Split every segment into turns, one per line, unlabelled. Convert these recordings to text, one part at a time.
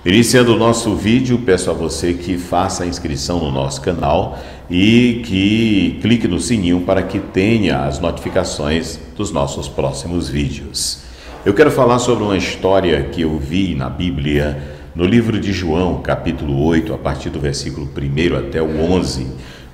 Iniciando o nosso vídeo, peço a você que faça a inscrição no nosso canal e que clique no sininho para que tenha as notificações dos nossos próximos vídeos. Eu quero falar sobre uma história que eu vi na Bíblia, no livro de João, capítulo 8, a partir do versículo 1 até o 11,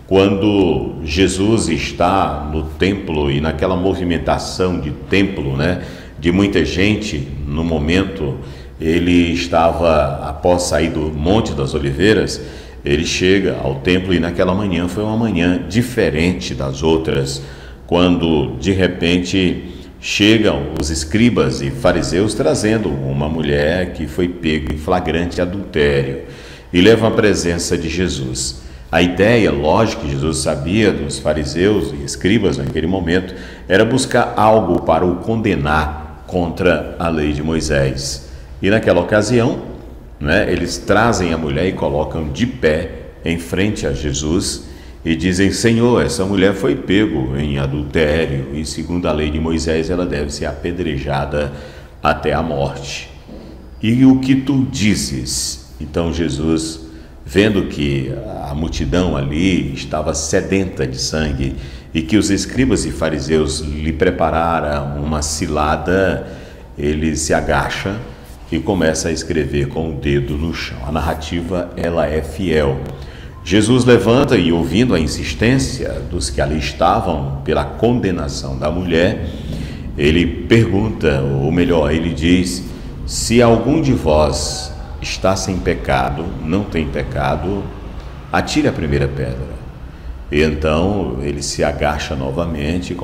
quando Jesus está no templo e naquela movimentação de templo, de muita gente. No momento, ele estava, após sair do Monte das Oliveiras, ele chega ao templo e naquela manhã foi uma manhã diferente das outras, quando de repente chegam os escribas e fariseus trazendo uma mulher que foi pega em flagrante adultério e levam à presença de Jesus. A ideia, lógico, que Jesus sabia dos fariseus e escribas naquele momento, era buscar algo para o condenar contra a lei de Moisés. E naquela ocasião, eles trazem a mulher e colocam de pé em frente a Jesus e dizem: Senhor, essa mulher foi pego em adultério e segundo a lei de Moisés ela deve ser apedrejada até a morte. E o que tu dizes? Então Jesus, vendo que a multidão ali estava sedenta de sangue e que os escribas e fariseus lhe prepararam uma cilada, ele se agacha e começa a escrever com o dedo no chão. A narrativa, ela é fiel. Jesus levanta e, ouvindo a insistência dos que ali estavam pela condenação da mulher, ele pergunta, ou melhor, ele diz: se algum de vós está sem pecado, não tem pecado, atire a primeira pedra. E então ele se agacha novamente e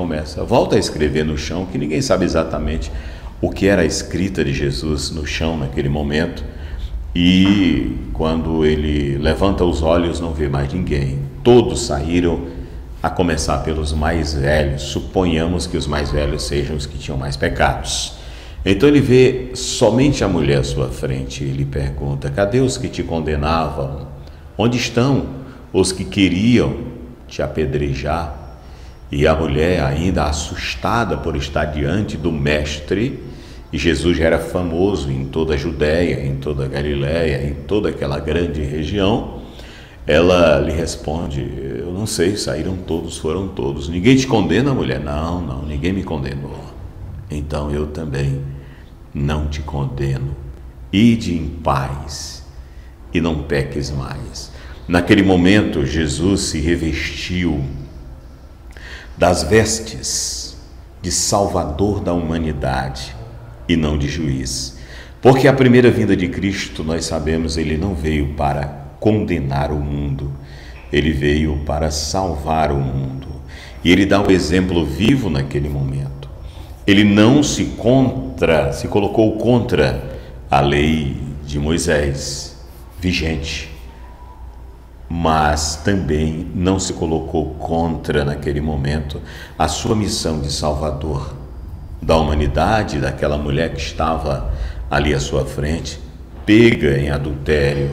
volta a escrever no chão, que ninguém sabe exatamente o que era a escrita de Jesus no chão naquele momento. E quando ele levanta os olhos, não vê mais ninguém. Todos saíram, a começar pelos mais velhos. Suponhamos que os mais velhos sejam os que tinham mais pecados. Então ele vê somente a mulher à sua frente. Ele pergunta: cadê os que te condenavam? Onde estão os que queriam te apedrejar? E a mulher, ainda assustada por estar diante do mestre, e Jesus já era famoso em toda a Judéia, em toda a Galiléia, em toda aquela grande região, ela lhe responde: eu não sei, saíram todos, foram todos. Ninguém te condena, mulher? Não, ninguém me condenou. Então eu também não te condeno. Ide em paz e não peques mais. Naquele momento, Jesus se revestiu das vestes de Salvador da humanidade e não de juiz. Porque a primeira vinda de Cristo, nós sabemos, ele não veio para condenar o mundo, ele veio para salvar o mundo. E ele dá um exemplo vivo naquele momento. Ele não se colocou contra a lei de Moisés vigente, mas também não se colocou contra, naquele momento, a sua missão de salvador da humanidade, daquela mulher que estava ali à sua frente, pega em adultério,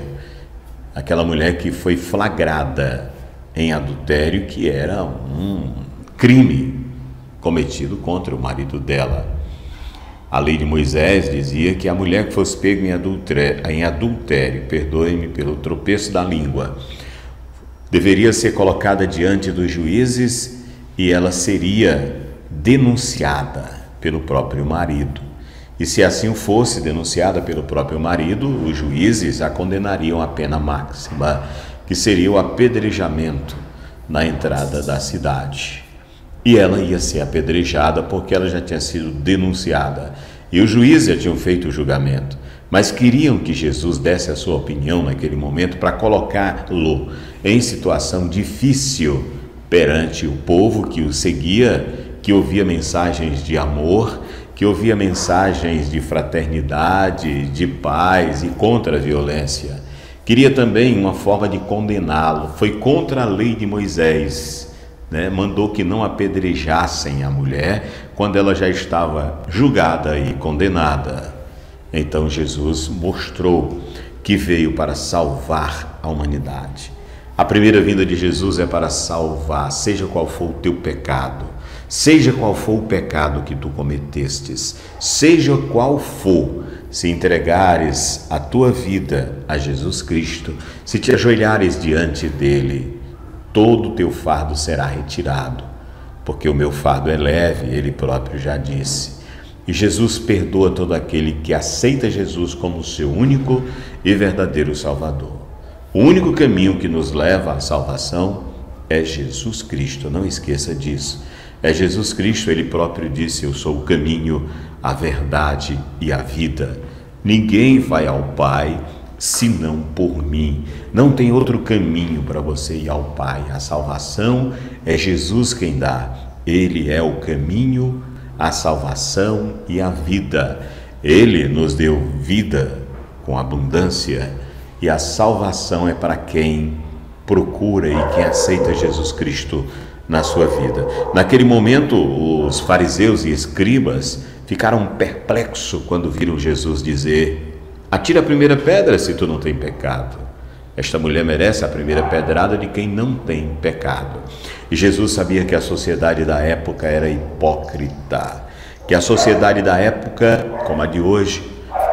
aquela mulher que foi flagrada em adultério, que era um crime cometido contra o marido dela. A lei de Moisés dizia que a mulher que fosse pega em adultério, perdoe-me pelo tropeço da língua, deveria ser colocada diante dos juízes e ela seria denunciada pelo próprio marido. E se assim fosse denunciada pelo próprio marido, os juízes a condenariam à pena máxima, que seria o apedrejamento na entrada da cidade. E ela ia ser apedrejada porque ela já tinha sido denunciada. E os juízes já tinham feito o julgamento, mas queriam que Jesus desse a sua opinião naquele momento para colocá-lo em situação difícil perante o povo que o seguia, que ouvia mensagens de amor, que ouvia mensagens de fraternidade, de paz e contra a violência. Queria também uma forma de condená-lo. Foi contra a lei de Moisés, mandou que não apedrejassem a mulher quando ela já estava julgada e condenada. Então Jesus mostrou que veio para salvar a humanidade. A primeira vinda de Jesus é para salvar, seja qual for o teu pecado, seja qual for o pecado que tu cometestes, seja qual for, se entregares a tua vida a Jesus Cristo, se te ajoelhares diante dele, todo o teu fardo será retirado, porque o meu fardo é leve, ele próprio já disse. E Jesus perdoa todo aquele que aceita Jesus como seu único e verdadeiro Salvador. O único caminho que nos leva à salvação é Jesus Cristo, não esqueça disso. É Jesus Cristo, ele próprio disse: eu sou o caminho, a verdade e a vida. Ninguém vai ao Pai senão por mim. Não tem outro caminho para você ir ao Pai. A salvação é Jesus quem dá. Ele é o caminho, a salvação e a vida. Ele nos deu vida com abundância, e a salvação é para quem procura e quem aceita Jesus Cristo na sua vida. Naquele momento, os fariseus e escribas ficaram perplexos quando viram Jesus dizer: atira a primeira pedra se tu não tem pecado. Esta mulher merece a primeira pedrada de quem não tem pecado. E Jesus sabia que a sociedade da época era hipócrita, que a sociedade da época, como a de hoje,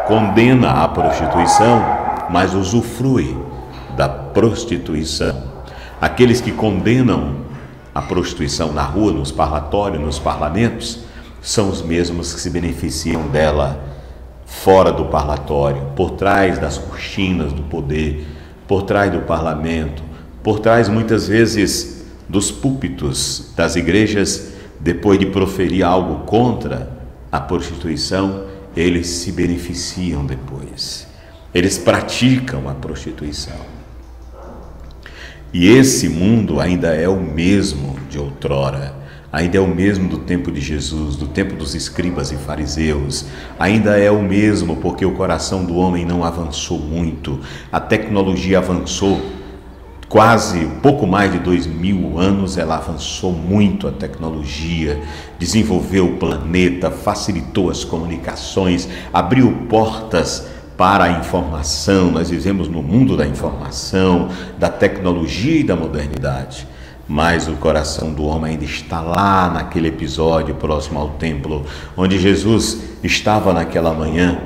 condena a prostituição, mas usufrui da prostituição. Aqueles que condenam a prostituição na rua, nos parlatórios, nos parlamentos, são os mesmos que se beneficiam dela fora do parlatório, por trás das cortinas do poder, por trás do parlamento, por trás muitas vezes dos púlpitos das igrejas. Depois de proferir algo contra a prostituição, eles se beneficiam depois, eles praticam a prostituição. E esse mundo ainda é o mesmo de outrora, ainda é o mesmo do tempo de Jesus, do tempo dos escribas e fariseus, ainda é o mesmo porque o coração do homem não avançou muito. A tecnologia avançou quase pouco mais de 2000 anos, ela avançou muito, a tecnologia desenvolveu o planeta, facilitou as comunicações, abriu portas para a informação. Nós vivemos no mundo da informação, da tecnologia e da modernidade, mas o coração do homem ainda está lá naquele episódio próximo ao templo, onde Jesus estava naquela manhã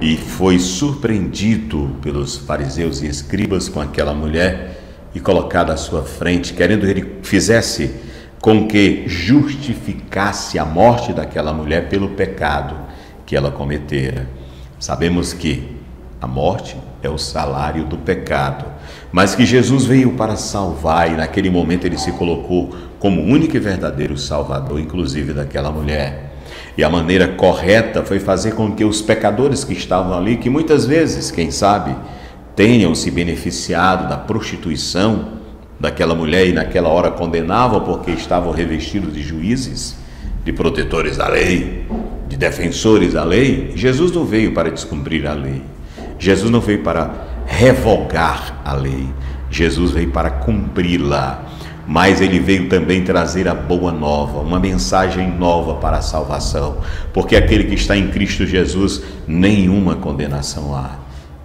e foi surpreendido pelos fariseus e escribas com aquela mulher e colocado à sua frente, querendo que ele fizesse com que justificasse a morte daquela mulher pelo pecado que ela cometera. Sabemos que a morte é o salário do pecado, mas que Jesus veio para salvar, e naquele momento ele se colocou como único e verdadeiro Salvador, inclusive daquela mulher. E a maneira correta foi fazer com que os pecadores que estavam ali, que muitas vezes, quem sabe, tenham se beneficiado da prostituição daquela mulher e naquela hora condenavam porque estavam revestidos de juízes, de protetores da lei, de defensores da lei. Jesus não veio para descumprir a lei, Jesus não veio para revogar a lei, Jesus veio para cumpri-la. Mas ele veio também trazer a boa nova, uma mensagem nova para a salvação, porque aquele que está em Cristo Jesus, nenhuma condenação há.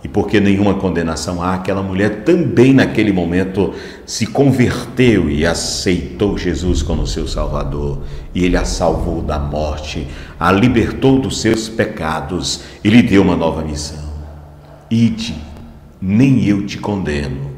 E porque nenhuma condenação há, aquela mulher também naquele momento se converteu e aceitou Jesus como seu Salvador. E ele a salvou da morte, a libertou dos seus pecados e lhe deu uma nova missão. Ide, nem eu te condeno.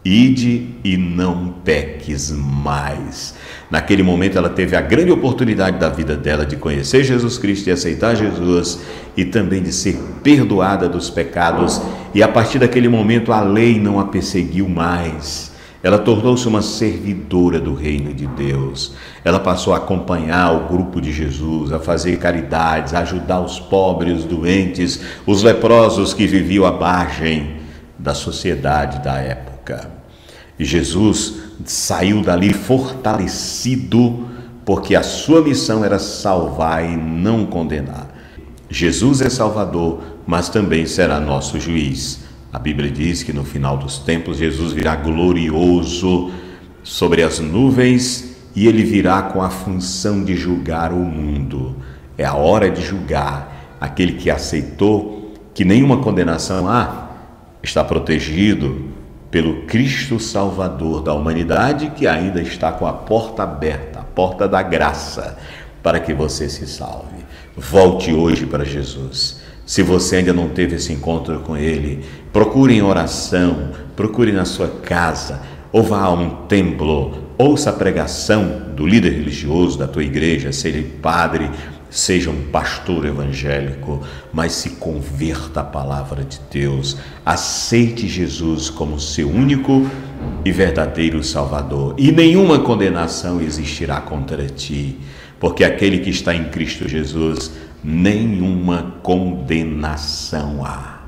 Ide e não peques mais. Naquele momento ela teve a grande oportunidade da vida dela de conhecer Jesus Cristo e aceitar Jesus, e também de ser perdoada dos pecados. E a partir daquele momento a lei não a perseguiu mais. Ela tornou-se uma servidora do reino de Deus. Ela passou a acompanhar o grupo de Jesus, a fazer caridades, a ajudar os pobres, os doentes, os leprosos que viviam à margem da sociedade da época. E Jesus saiu dali fortalecido, porque a sua missão era salvar e não condenar. Jesus é Salvador, mas também será nosso juiz. A Bíblia diz que no final dos tempos Jesus virá glorioso sobre as nuvens, e ele virá com a função de julgar o mundo. É a hora de julgar. Aquele que aceitou que nenhuma condenação há, está protegido pelo Cristo Salvador da humanidade, que ainda está com a porta aberta, a porta da graça, para que você se salve. Volte hoje para Jesus. Se você ainda não teve esse encontro com Ele, procure em oração, procure na sua casa, ou vá a um templo, ouça a pregação do líder religioso da tua igreja, seja padre, seja um pastor evangélico, mas se converta à palavra de Deus, aceite Jesus como seu único e verdadeiro Salvador, e nenhuma condenação existirá contra ti, porque aquele que está em Cristo Jesus, nenhuma condenação há.